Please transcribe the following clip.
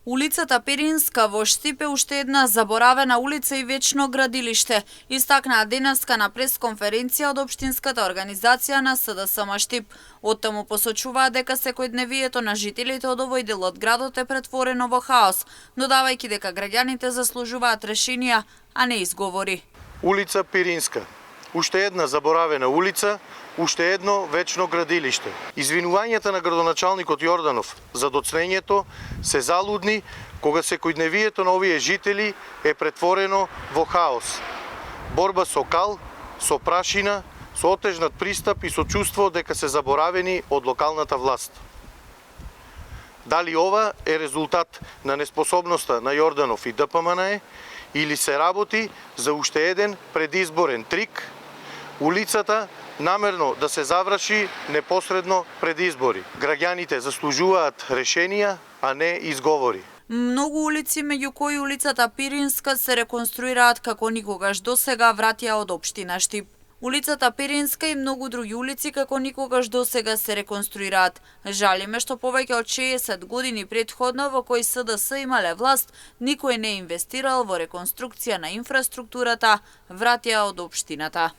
Улицата Пиринска во Штип е уште една заборавена улица и вечно градилиште, истакнаа денеска на пресконференција од општинската организација на СДСМ Штип. Оттаму посочуваат дека секојдневието на жителите од овој дел од градот е претворено во хаос, додавајќи дека граѓаните заслужуваат решенија, а не изговори. Улица Пиринска, уште една заборавена улица, уште едно вечно градилиште. Извинувањата на градоначалникот Јорданов за доцнењето се залудни кога секојдневието на овие жители е претворено во хаос. Борба со кал, со прашина, со отежнат пристап и со чувство дека се заборавени од локалната власт. Дали ова е резултат на неспособноста на Јорданов и ДПМН или се работи за уште еден предизборен трик, улицата намерно да се заврши непосредно пред избори. Граѓаните заслужуваат решенија, а не изговори. Многу улици, меѓу кои улицата Пиринска, се реконструираат како никогаш досега, вратија од општина Штип. Улицата Пиринска и многу други улици како никогаш досега се реконструираат. Жалиме што повеќе од 60 години претходно во кои СДС имале власт, никој не инвестирал во реконструкција на инфраструктурата, вратија од општината.